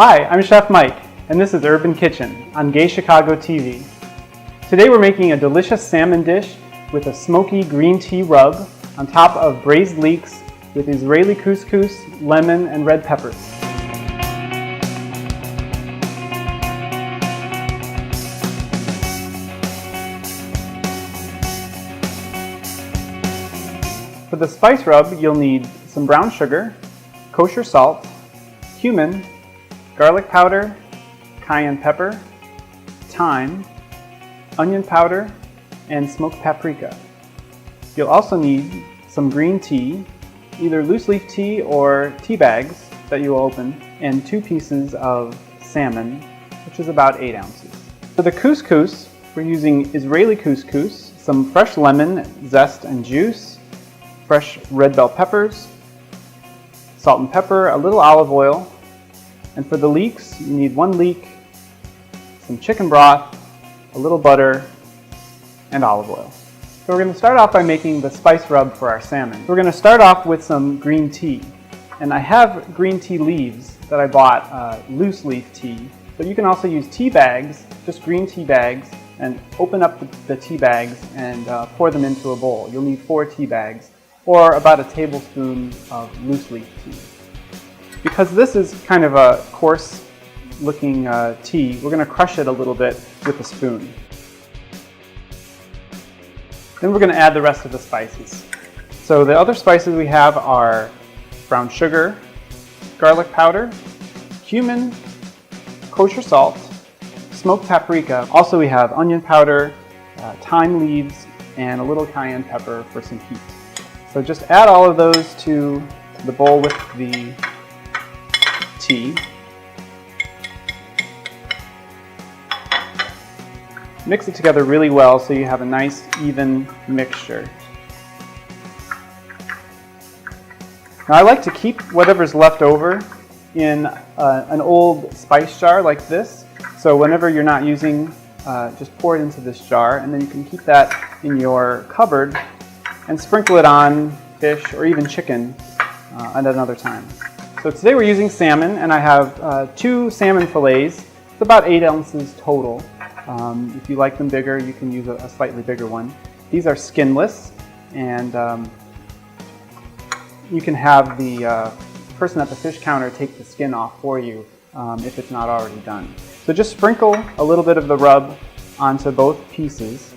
Hi, I'm Chef Mike, and this is Urban Kitchen on Gay Chicago TV. Today we're making a delicious salmon dish with a smoky green tea rub on top of braised leeks with Israeli couscous, lemon, and red peppers. For the spice rub, you'll need some brown sugar, kosher salt, cumin, garlic powder, cayenne pepper, thyme, onion powder, and smoked paprika. You'll also need some green tea, either loose leaf tea or tea bags that you will open, and 2 pieces of salmon, which is about 8 ounces. For the couscous, we're using Israeli couscous, some fresh lemon, zest and juice, fresh red bell peppers, salt and pepper, a little olive oil. And for the leeks, you need 1 leek, some chicken broth, a little butter, and olive oil. So we're going to start off by making the spice rub for our salmon. We're going to start off with some green tea. And I have green tea leaves that I bought, loose leaf tea, but you can also use tea bags, just green tea bags, and open up the tea bags and pour them into a bowl. You'll need 4 tea bags, or about a tablespoon of loose leaf tea. Because this is kind of a coarse looking tea, we're going to crush it a little bit with a spoon. Then we're going to add the rest of the spices. So the other spices we have are brown sugar, garlic powder, cumin, kosher salt, smoked paprika. Also we have onion powder, thyme leaves, and a little cayenne pepper for some heat. So just add all of those to the bowl with the tea. Mix it together really well so you have a nice even mixture. Now I like to keep whatever's left over in an old spice jar like this. So whenever you're not using, just pour it into this jar, and then you can keep that in your cupboard and sprinkle it on fish or even chicken at another time. So today we're using salmon, and I have 2 salmon fillets. It's about 8 ounces total. If you like them bigger, you can use a slightly bigger one. These are skinless, and you can have the person at the fish counter take the skin off for you if it's not already done. So just sprinkle a little bit of the rub onto both pieces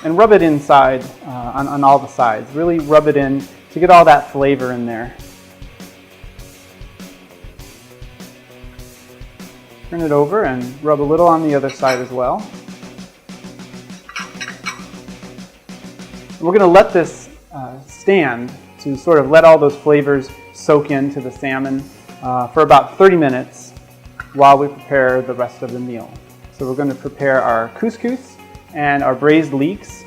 and rub it inside on all the sides. Really rub it in to get all that flavor in there. Turn it over and rub a little on the other side as well. We're going to let this stand to sort of let all those flavors soak into the salmon for about 30 minutes while we prepare the rest of the meal. So we're going to prepare our couscous and our braised leeks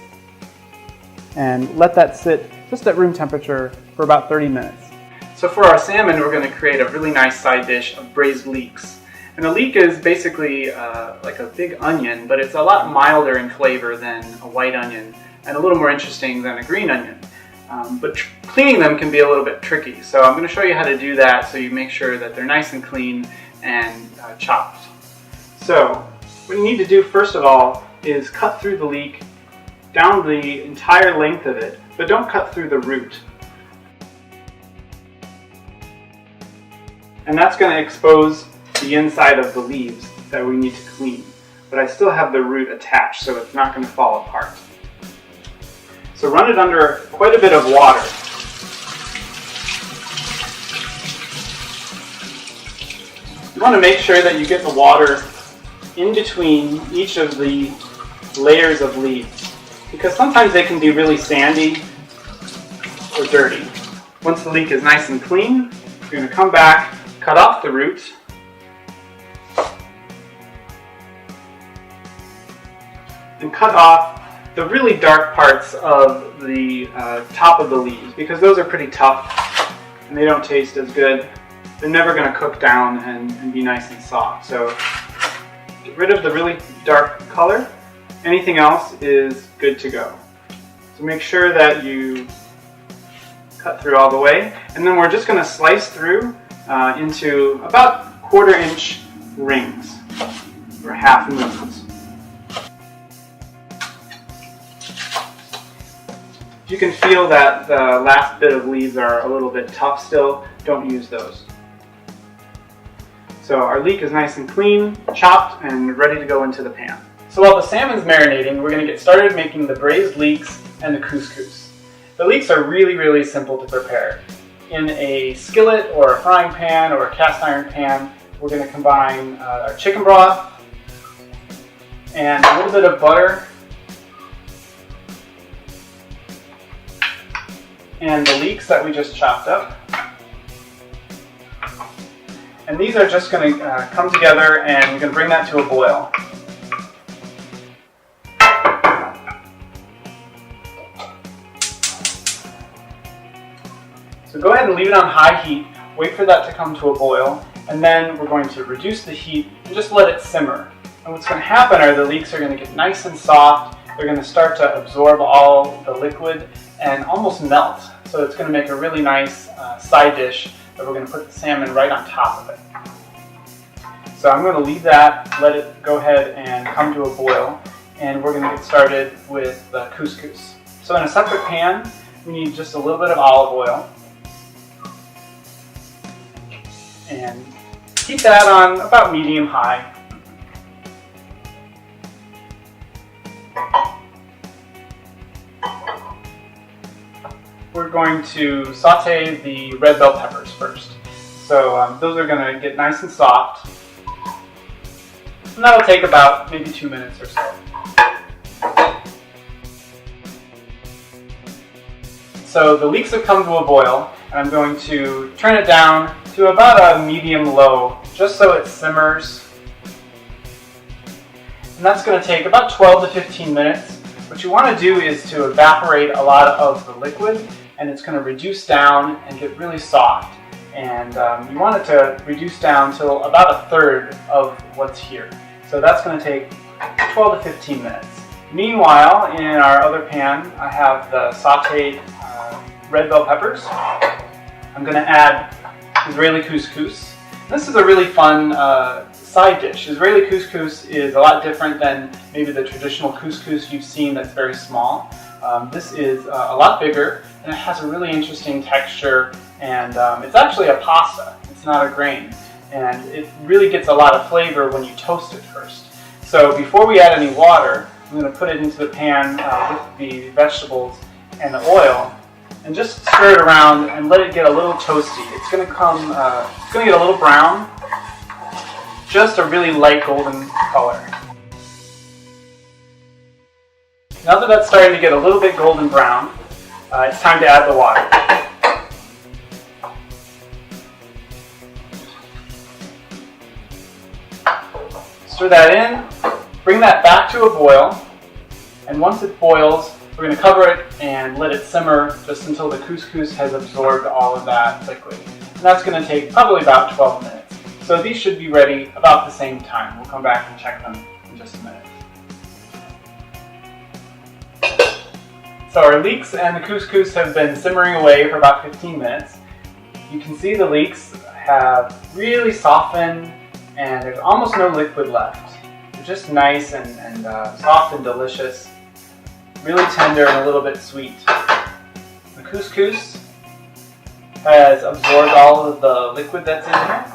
and let that sit just at room temperature for about 30 minutes. So for our salmon, we're going to create a really nice side dish of braised leeks. And a leek is basically like a big onion, but it's a lot milder in flavor than a white onion and a little more interesting than a green onion. But cleaning them can be a little bit tricky. So I'm going to show you how to do that so you make sure that they're nice and clean and chopped. So what you need to do first of all is cut through the leek down the entire length of it, but don't cut through the root. And that's going to expose the inside of the leaves that we need to clean. But I still have the root attached, so it's not going to fall apart. So run it under quite a bit of water. You want to make sure that you get the water in between each of the layers of leaves, because sometimes they can be really sandy or dirty. Once the leek is nice and clean, you're going to come back, cut off the root, and cut off the really dark parts of the top of the leaves, because those are pretty tough and they don't taste as good. They're never going to cook down and be nice and soft. So get rid of the really dark color. Anything else is good to go. So make sure that you cut through all the way, and then we're just going to slice through into about 1/4-inch rings, or half moons. If you can feel that the last bit of leaves are a little bit tough still, don't use those. So our leek is nice and clean, chopped, and ready to go into the pan. So while the salmon's marinating, we're going to get started making the braised leeks and the couscous. The leeks are really simple to prepare. In a skillet or a frying pan or a cast iron pan, we're going to combine our chicken broth and a little bit of butter and the leeks that we just chopped up. And these are just going to come together, and we're going to bring that to a boil. So go ahead and leave it on high heat, wait for that to come to a boil, and then we're going to reduce the heat and just let it simmer. And what's going to happen are the leeks are going to get nice and soft, they're going to start to absorb all the liquid and almost melt. So it's going to make a really nice side dish that we're going to put the salmon right on top of it. So I'm going to leave that, let it go ahead and come to a boil, and we're going to get started with the couscous. So in a separate pan, we need just a little bit of olive oil, and keep that on about medium-high. We're going to saute the red bell peppers first. So those are going to get nice and soft. And that'll take about maybe 2 minutes or so. So the leeks have come to a boil, and I'm going to turn it down to about a medium-low, just so it simmers. And that's going to take about 12 to 15 minutes. What you want to do is to evaporate a lot of the liquid, and it's going to reduce down and get really soft. And you want it to reduce down to about 1/3 of what's here. So that's going to take 12 to 15 minutes. Meanwhile, in our other pan, I have the sauteed red bell peppers. I'm going to add Israeli couscous. This is a really fun side dish. Israeli couscous is a lot different than maybe the traditional couscous you've seen that's very small. This is a lot bigger, and it has a really interesting texture, and it's actually a pasta. It's not a grain, and it really gets a lot of flavor when you toast it first. So before we add any water, I'm going to put it into the pan with the vegetables and the oil, and just stir it around and let it get a little toasty. It's going to get a little brown, just a really light golden color. Now that that's starting to get a little bit golden brown, it's time to add the water. Stir that in, bring that back to a boil, and once it boils, we're going to cover it and let it simmer just until the couscous has absorbed all of that liquid. And that's going to take probably about 12 minutes. So these should be ready about the same time. We'll come back and check them in just a minute. So our leeks and the couscous have been simmering away for about 15 minutes. You can see the leeks have really softened and there's almost no liquid left. They're just nice and soft and delicious, really tender and a little bit sweet. The couscous has absorbed all of the liquid that's in here.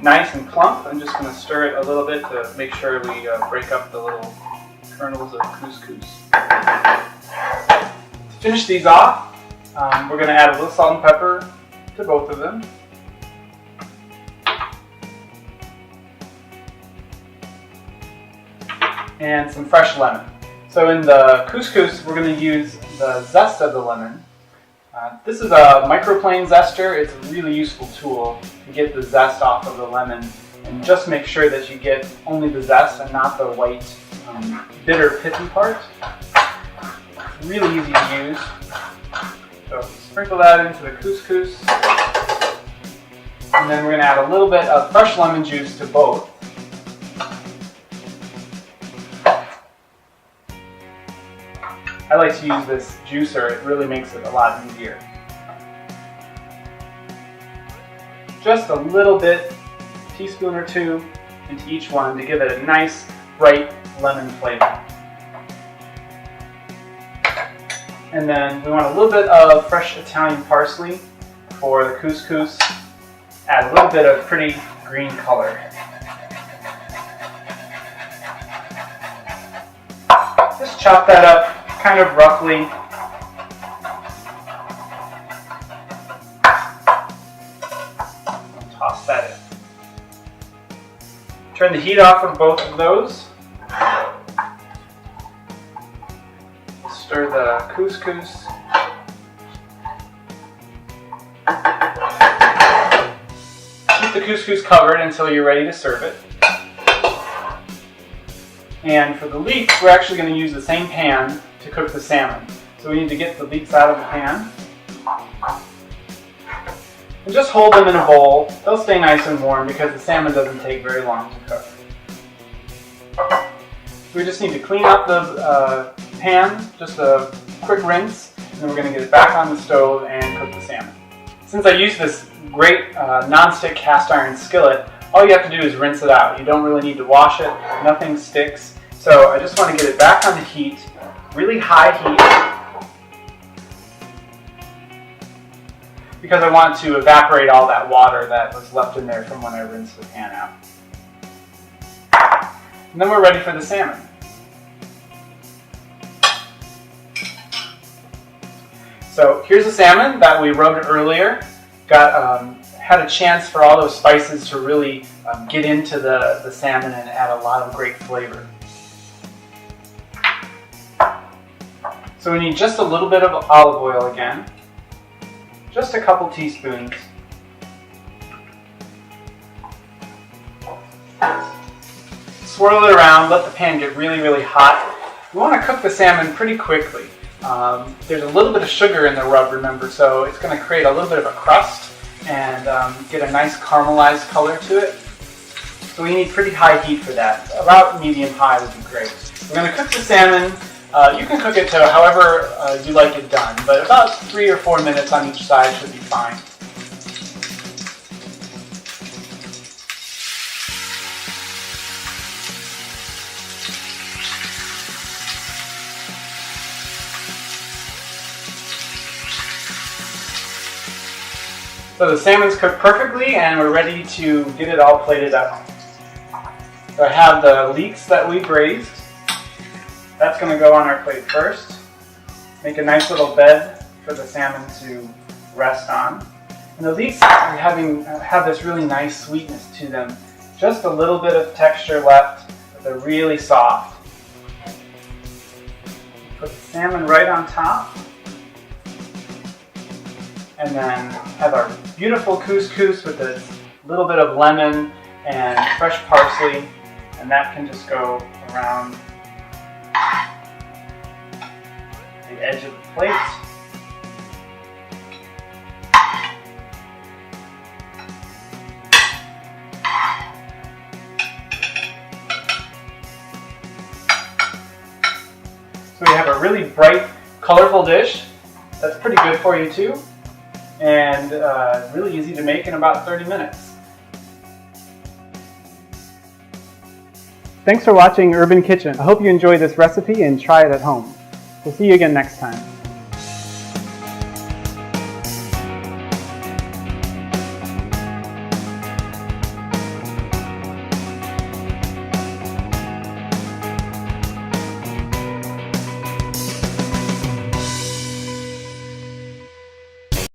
Nice and plump. I'm just going to stir it a little bit to make sure we break up the little kernels of couscous. To finish these off, we're going to add a little salt and pepper to both of them. And some fresh lemon. So in the couscous, we're going to use the zest of the lemon. This is a microplane zester. It's a really useful tool to get the zest off of the lemon, and just make sure that you get only the zest and not the white, bitter, pithy part. It's really easy to use. So sprinkle that into the couscous, and then we're going to add a little bit of fresh lemon juice to both. I like to use this juicer. It really makes it a lot easier. just a little bit, a teaspoon or two, into each one to give it a nice, bright lemon flavor. And then we want a little bit of fresh Italian parsley for the couscous. Add a little bit of pretty green color. Just chop that up kind of roughly. Toss that in. Turn the heat off of both of those. Stir the couscous. Keep the couscous covered until you're ready to serve it. And for the leeks, we're actually going to use the same pan to cook the salmon. So we need to get the leeks out of the pan. And just hold them in a bowl. They'll stay nice and warm because the salmon doesn't take very long to cook. We just need to clean up the pan, just a quick rinse, and then we're going to get it back on the stove and cook the salmon. Since I use this great non-stick cast iron skillet, all you have to do is rinse it out. You don't really need to wash it, nothing sticks. So I just want to get it back on the heat, really high heat, because I want to evaporate all that water that was left in there from when I rinsed the pan out. And then we're ready for the salmon. So here's the salmon that we rubbed earlier. Had a chance for all those spices to really get into the salmon and add a lot of great flavor. So we need just a little bit of olive oil again. Just a couple teaspoons. Swirl it around, let the pan get really, really hot. We want to cook the salmon pretty quickly. There's a little bit of sugar in the rub, remember, so it's going to create a little bit of a crust and get a nice caramelized color to it. So we need pretty high heat for that. About medium-high would be great. We're going to cook the salmon. You can cook it to however you like it done, but about 3 or 4 minutes on each side should be fine. So the salmon's cooked perfectly and we're ready to get it all plated up. So I have the leeks that we braised. That's going to go on our plate first. Make a nice little bed for the salmon to rest on. And the leeks are have this really nice sweetness to them. Just a little bit of texture left, but they're really soft. Put the salmon right on top. And then have our beautiful couscous with a little bit of lemon and fresh parsley, and that can just go around the edge of the plate. So we have a really bright, colorful dish that's pretty good for you too, and really easy to make in about 30 minutes. Thanks for watching Urban Kitchen. I hope you enjoyed this recipe and try it at home. We'll see you again next time.